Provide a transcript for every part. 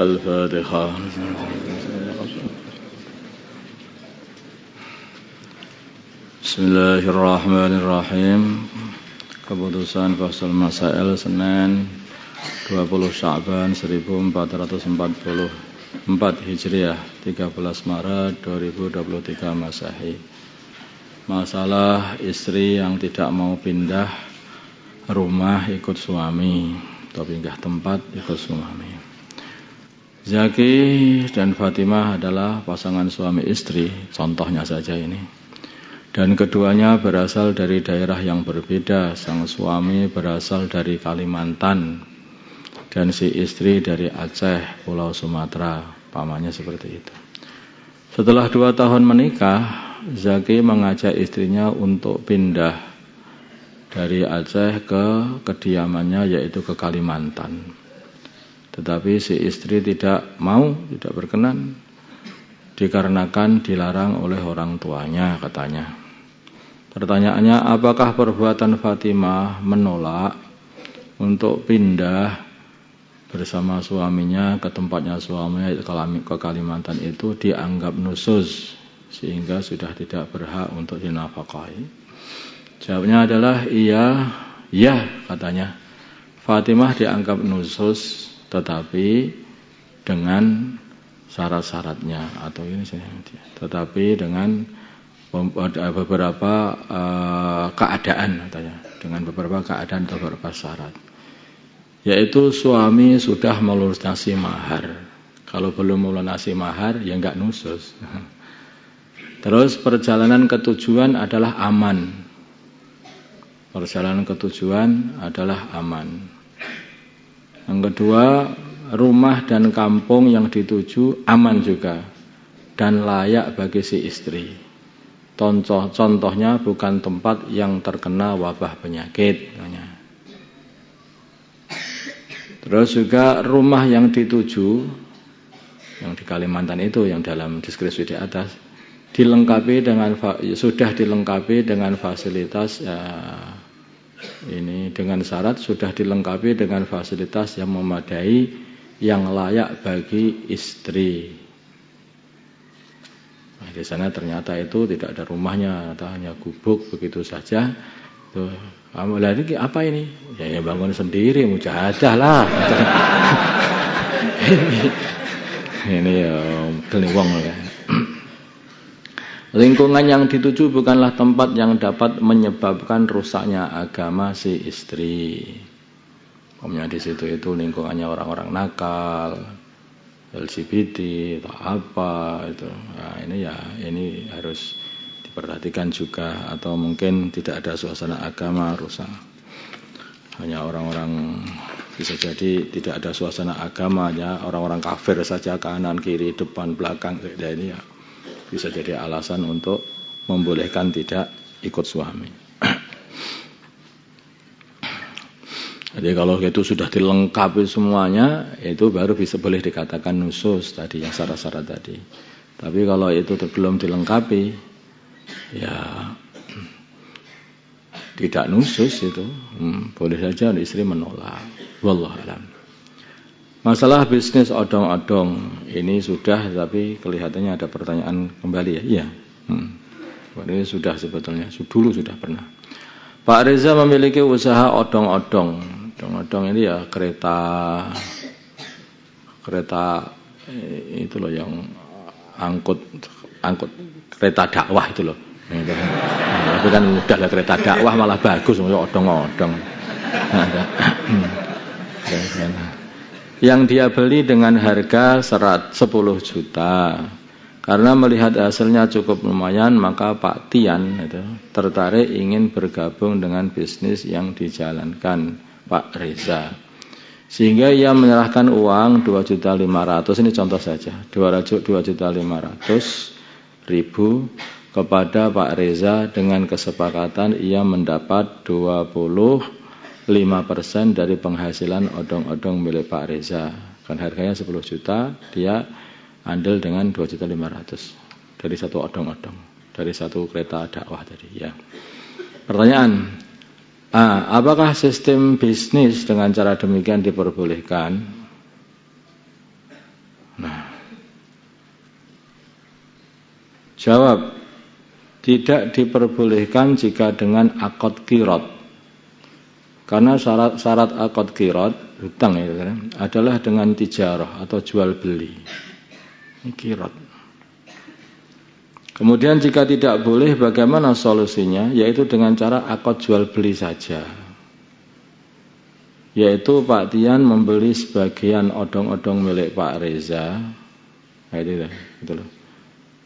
Al-Fatihah. Bismillahirrahmanirrahim. Keputusan Fasal Masail Senin 20 Sya'ban 1444 Hijriah 13 Maret 2023 Masehi. Masalah istri yang tidak mau pindah rumah ikut suami atau pindah tempat ikut suami. Zaki dan Fatimah adalah pasangan suami istri, contohnya saja ini. Dan keduanya berasal dari daerah yang berbeda. Sang suami berasal dari Kalimantan dan si istri dari Aceh, Pulau Sumatera, pamannya seperti itu. Setelah 2 tahun menikah, Zaki mengajak istrinya untuk pindah dari Aceh ke kediamannya, yaitu ke Kalimantan. Tetapi si istri tidak mau, tidak berkenan, dikarenakan dilarang oleh orang tuanya, katanya. Pertanyaannya, apakah perbuatan Fatimah menolak untuk pindah bersama suaminya ke tempatnya suaminya ke Kalimantan itu dianggap nusyuz sehingga sudah tidak berhak untuk dinafkahi? Jawabnya adalah iya, ya katanya. Fatimah dianggap nusyuz tetapi dengan syarat-syaratnya, atau ini tetapi dengan beberapa keadaan, katanya, dengan beberapa keadaan atau beberapa syarat, yaitu suami sudah melunasi mahar. Kalau belum melunasi mahar ya enggak nusyuz. Terus perjalanan ke tujuan adalah aman. Perjalanan ke tujuan adalah aman. Yang kedua, rumah dan kampung yang dituju aman juga dan layak bagi si istri. Contohnya bukan tempat yang terkena wabah penyakit. Terus juga rumah yang dituju, yang di Kalimantan itu, yang dalam deskripsi di atas, sudah dilengkapi dengan fasilitas ini, dengan syarat sudah dilengkapi dengan fasilitas yang memadai, yang layak bagi istri. Nah, di sana ternyata itu tidak ada rumahnya, atau hanya gubuk begitu saja. Tuh, kamu lagi apa ini? Ya bangun sendiri, mujahadah lah. Ini ya keliwang ya. Lingkungan yang dituju bukanlah tempat yang dapat menyebabkan rusaknya agama si istri. Omnya di situ itu lingkungannya orang-orang nakal, LGBT atau apa itu. Nah, ini harus diperhatikan juga, atau mungkin tidak ada suasana agama rusak. Hanya orang-orang, bisa jadi tidak ada suasana agamanya, orang-orang kafir saja, kanan kiri depan belakang, ya ini ya bisa jadi alasan untuk membolehkan tidak ikut suami. Jadi kalau itu sudah dilengkapi semuanya, itu baru bisa boleh dikatakan nusyuz tadi, yang syarat-syarat tadi. Tapi kalau itu belum dilengkapi, ya tidak nusyuz itu, boleh saja istri menolak. Wallahu a'lam. Masalah bisnis odong-odong ini sudah, tapi kelihatannya ada pertanyaan kembali ya. Iya. Ini sudah sebetulnya, dulu sudah pernah. Pak Reza memiliki usaha odong-odong. Odong-odong ini ya kereta itu loh, yang angkut kereta dakwah itu loh. Tapi kan mudah lah, kereta dakwah malah bagus, odong-odong. Yang dia beli dengan harga 10 juta. Karena melihat hasilnya cukup lumayan, maka Pak Tian itu tertarik ingin bergabung dengan bisnis yang dijalankan Pak Reza. Sehingga ia menyerahkan uang 2.500.000, ini contoh saja, 2.500.000 kepada Pak Reza dengan kesepakatan ia mendapat 25% dari penghasilan odong-odong milik Pak Reza. Kan harganya 10 juta, dia andil dengan 2.500.000 dari satu odong-odong, dari satu kereta dakwah tadi ya. Pertanyaan, Apakah sistem bisnis dengan cara demikian diperbolehkan? Nah, jawab, tidak diperbolehkan jika dengan akad qirad. Karena syarat akad qirad, hutang ya, adalah dengan tijarah atau jual beli. Ini qirad. Kemudian jika tidak boleh, bagaimana solusinya? Yaitu dengan cara akad jual beli saja. Yaitu Pak Tian membeli sebagian odong-odong milik Pak Reza. Nah, itu loh.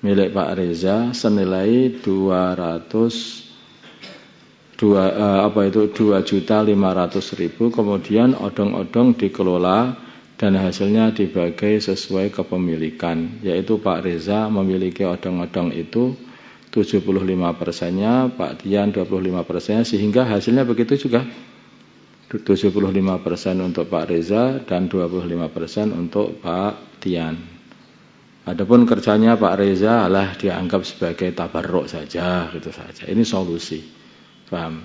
Milik Pak Reza senilai 2.500.000. Kemudian odong-odong dikelola dan hasilnya dibagi sesuai kepemilikan, yaitu Pak Reza memiliki odong-odong itu 75%-nya, Pak Tian 25%-nya, sehingga hasilnya begitu juga 75% untuk Pak Reza dan 25% untuk Pak Tian. Adapun kerjanya Pak Reza adalah dianggap sebagai tabarruk saja, gitu saja. Ini solusi, paham?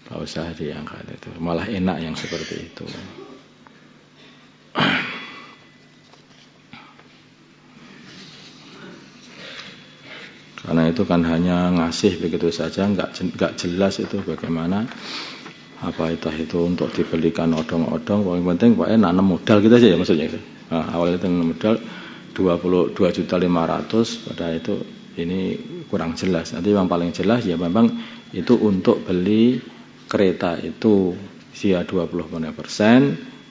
Tidak usah diangkat itu, malah enak yang seperti itu. Karena itu kan hanya ngasih begitu saja, nggak jelas itu bagaimana apa itu untuk dibelikan odong-odong. Paling penting Pak nanam modal kita aja ya maksudnya itu. Awalnya itu nanam modal 22.500.000, pada itu ini kurang jelas. Nanti yang paling jelas ya memang itu untuk beli kereta itu sia 20%,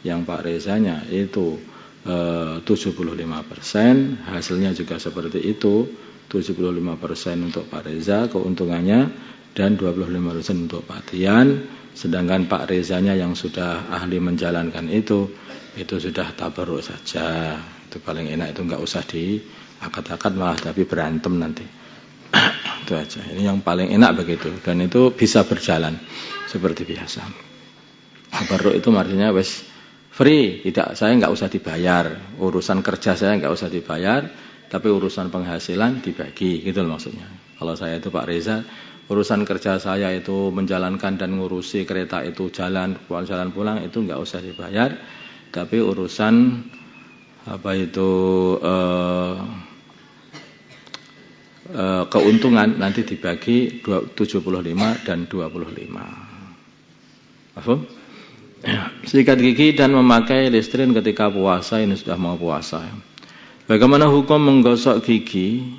yang Pak Rezanya itu 75%, hasilnya juga seperti itu, 75% untuk Pak Reza keuntungannya dan 25% untuk Pak Tian. Sedangkan Pak Rezanya yang sudah ahli menjalankan itu sudah tabarruk saja. Itu paling enak, itu enggak usah diangkat-angkat malah tapi berantem nanti. Itu aja. Ini yang paling enak begitu, dan itu bisa berjalan seperti biasa. Tabarruk itu artinya wes free, saya enggak usah dibayar, urusan kerja saya enggak usah dibayar, tapi urusan penghasilan dibagi, gitu loh maksudnya. Kalau saya itu Pak Reza, urusan kerja saya itu menjalankan dan ngurusi kereta itu jalan pulang itu enggak usah dibayar, tapi urusan keuntungan nanti dibagi 75 dan 25. Paham? Sikat gigi dan memakai Listerine ketika puasa, ini sudah mau puasa. Bagaimana hukum menggosok gigi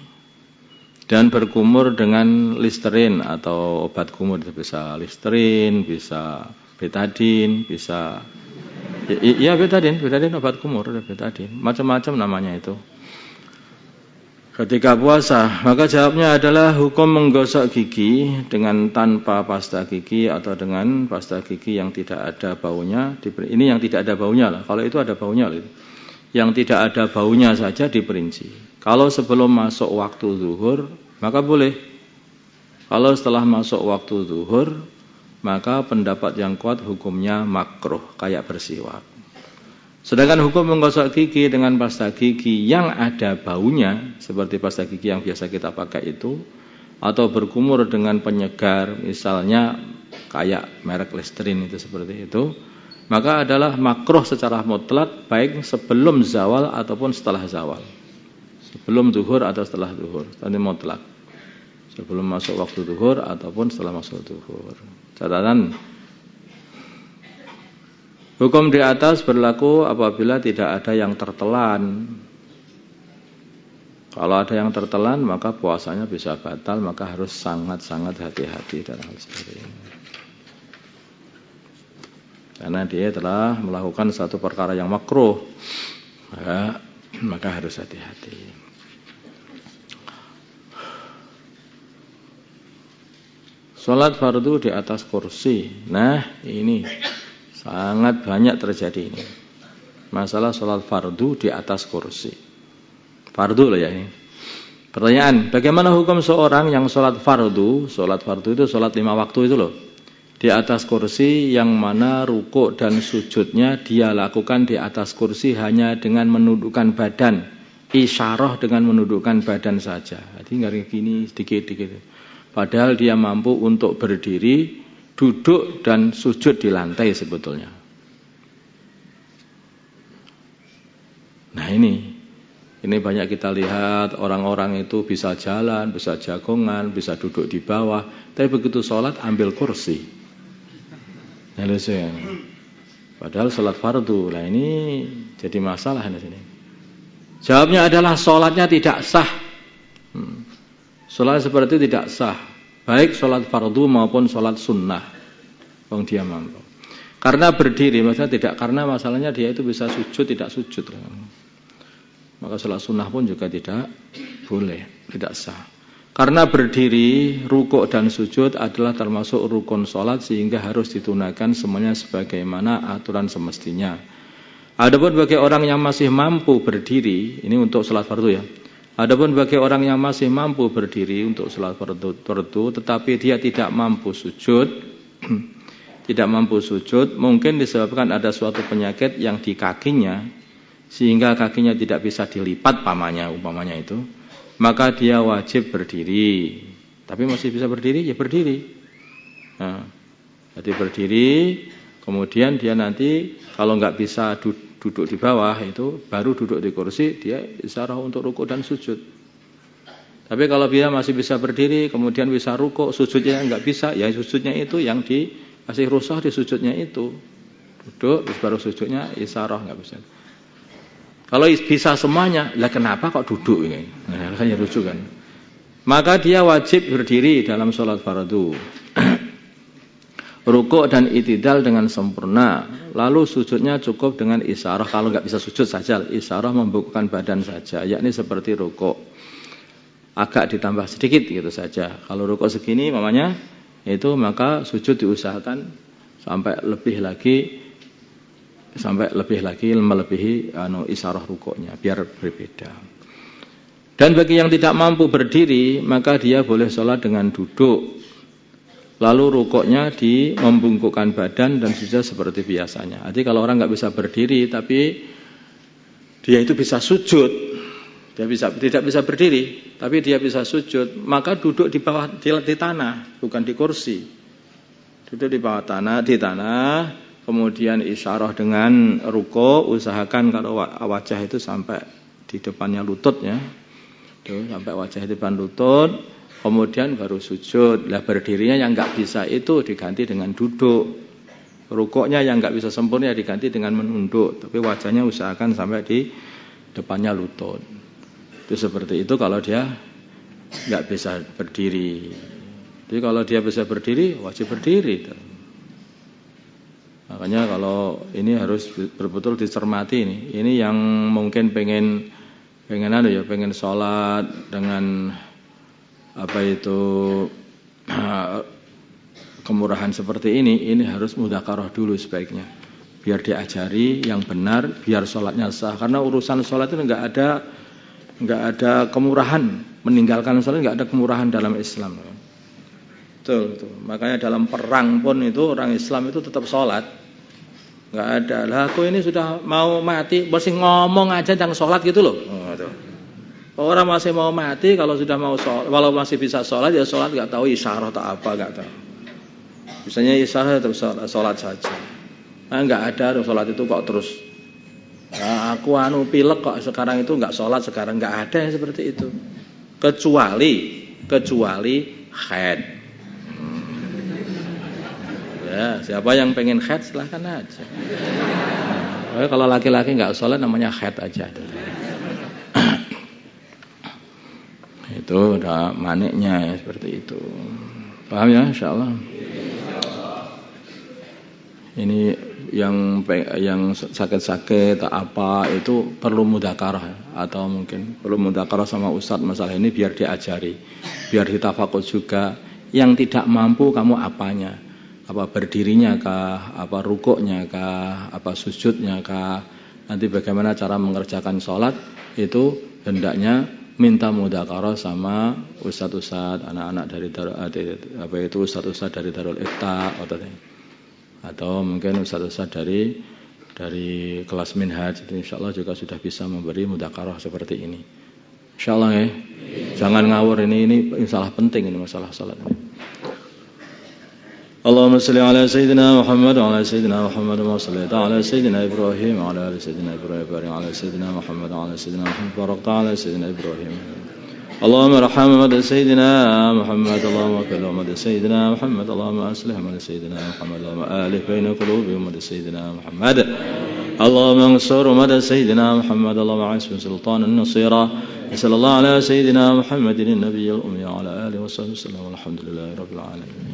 dan berkumur dengan Listerine atau obat kumur? Bisa Listerine, bisa betadine, bisa betadine obat kumur, betadine, macam-macam namanya itu. Ketika puasa, maka jawabnya adalah hukum menggosok gigi dengan tanpa pasta gigi atau dengan pasta gigi yang tidak ada baunya. Ini yang tidak ada baunya lah. Kalau itu ada baunya lah. Yang tidak ada baunya saja diperinci. Kalau sebelum masuk waktu zuhur, maka boleh. Kalau setelah masuk waktu zuhur, maka pendapat yang kuat hukumnya makruh, kayak bersiwak. Sedangkan hukum menggosok gigi dengan pasta gigi yang ada baunya, seperti pasta gigi yang biasa kita pakai itu, atau berkumur dengan penyegar, misalnya kayak merek Listerine itu seperti itu, maka adalah makruh secara mutlak, baik sebelum zawal ataupun setelah zawal. Sebelum zuhur atau setelah zuhur, ini mutlak. Sebelum masuk waktu zuhur ataupun setelah masuk zuhur. Catatan, hukum di atas berlaku apabila tidak ada yang tertelan. Kalau ada yang tertelan, maka puasanya bisa batal, maka harus sangat-sangat hati-hati dalam hal seperti ini. Karena dia telah melakukan satu perkara yang makruh, maka harus hati-hati. Sholat fardu di atas kursi. Nah, ini sangat banyak terjadi ini. Masalah sholat fardu di atas kursi. Fardu loh ya ini. Pertanyaan, bagaimana hukum seorang yang sholat fardu? Sholat fardu itu sholat 5 waktu itu loh. Di atas kursi yang mana rukuk dan sujudnya dia lakukan di atas kursi hanya dengan menundukkan badan. Isyarah dengan menundukkan badan saja. Jadi nggak gini sedikit-sedikit. Padahal dia mampu untuk berdiri duduk dan sujud di lantai sebetulnya. Nah ini banyak kita lihat orang-orang itu bisa jalan, bisa jagongan, bisa duduk di bawah, tapi begitu sholat ambil kursi. Padahal sholat fardu. Nah ini jadi masalah di sini. Jawabnya adalah sholatnya tidak sah. Sholat seperti itu tidak sah, baik sholat fardu maupun sholat sunnah. Wong dia mampu. Karena berdiri, maksudnya tidak, karena masalahnya dia itu bisa sujud tidak sujud. Maka sholat sunnah pun juga tidak boleh, tidak sah. Karena berdiri, rukuk dan sujud adalah termasuk rukun sholat sehingga harus ditunaikan semuanya sebagaimana aturan semestinya. Adapun bagi orang yang masih mampu berdiri, ini untuk sholat fardu ya. Adapun bagi orang yang masih mampu berdiri untuk sholat fardu, tetapi dia tidak mampu sujud, mungkin disebabkan ada suatu penyakit yang di kakinya, sehingga kakinya tidak bisa dilipat umpamanya itu, maka dia wajib berdiri. Tapi masih bisa berdiri, ya berdiri. Nah, jadi berdiri, kemudian dia nanti kalau nggak bisa duduk di bawah itu, baru duduk di kursi, dia isyarah untuk rukuk dan sujud. Tapi kalau dia masih bisa berdiri, kemudian bisa rukuk, sujudnya nggak bisa, ya sujudnya itu yang dikasih rukhsah di sujudnya itu. Duduk, baru sujudnya isyarah nggak bisa. Kalau bisa semuanya, lah kenapa kok duduk ini? Nah, kan ya rujuk kan. Maka dia wajib berdiri dalam sholat fardu. Rukuk dan itidal dengan sempurna. Lalu sujudnya cukup dengan isyarah. Kalau nggak bisa sujud saja, isyarah membungkukkan badan saja. Yakni seperti rukuk. Agak ditambah sedikit gitu saja. Kalau rukuk segini mamanya, itu maka sujud diusahakan sampai lebih lagi melebihi isyarah rukuknya, biar berbeda. Dan bagi yang tidak mampu berdiri, maka dia boleh sholat dengan duduk. Lalu rukuknya membungkukkan badan dan sujud seperti biasanya. Jadi kalau orang nggak bisa berdiri, tapi dia itu bisa sujud, tidak bisa berdiri, tapi dia bisa sujud, maka duduk di bawah di tanah, bukan di kursi. Duduk di bawah tanah, kemudian isyarah dengan rukuk, usahakan kalau wajah itu sampai di depannya lutut ya. Tuh, sampai wajah di depan lutut, kemudian baru sujud. Lah berdirinya yang enggak bisa itu diganti dengan duduk. Rukuknya yang enggak bisa sempurna diganti dengan menunduk, tapi wajahnya usahakan sampai di depannya lutut. Itu seperti itu kalau dia enggak bisa berdiri. Jadi kalau dia bisa berdiri, wajib berdiri. Makanya kalau ini harus betul-betul dicermati ini. Ini yang mungkin pengen sholat dengan kemurahan seperti ini harus mudzakarah dulu sebaiknya. Biar diajari yang benar, biar sholatnya sah. Karena urusan sholat itu enggak ada kemurahan. Meninggalkan sholat enggak ada kemurahan dalam Islam. Betul. Makanya dalam perang pun itu orang Islam itu tetap sholat. Nggak ada. Lah aku ini sudah mau mati, masih ngomong aja jangan sholat gitu loh. Orang masih mau mati, kalau sudah mau sholat, walau masih bisa sholat ya sholat, nggak tahu isyarah atau apa, nggak tahu. Misalnya isyarah tetap sholat saja. Nah, nggak ada sholat itu kok terus. Nah, aku pilek kok sekarang itu nggak sholat sekarang, nggak ada yang seperti itu. Kecuali haid. Ya, siapa yang pengen haid silahkan aja. Kalau laki-laki nggak sholat namanya haid aja. Itu udah maniknya ya, seperti itu. Paham ya, insyaallah. Ini yang sakit-sakit apa itu perlu mudzakarah atau mungkin perlu mudzakarah sama ustadz masalah ini biar diajari, biar ditafakus juga. Yang tidak mampu kamu apanya? Apa berdirinya kah, apa rukuknya kah, apa sujudnya kah, nanti bagaimana cara mengerjakan sholat itu hendaknya minta mudzakarah sama ustadz-ustadz, anak-anak dari ustadz-ustadz dari Darul Ifta atau mungkin ustadz-ustadz dari kelas Minhaj, itu insyaallah juga sudah bisa memberi mudzakarah seperti ini. Insyaallah ya. Jangan ngawur, ini masalah penting, ini masalah sholat ini. اللهم صل على سيدنا محمد وعلى سيدنا محمد وما صليت على سيدنا إبراهيم وعلى آل سيدنا إبراهيم وبارك على سيدنا محمد وعلى سيدنا محمد وبارك على سيدنا إبراهيم. اللهم ارحم مد سيدنا محمد، اللهم كل مد سيدنا محمد، اللهم أصلح مد سيدنا محمد، اللهم آلف بين قلوبهم مد سيدنا محمد، اللهم انصر مد سيدنا محمد، اللهم عز سلطان النصيرة. صلى الله على سيدنا محمد النبي الأمي وعلى آله وصحبه وسلم والحمد لله رب العالمين.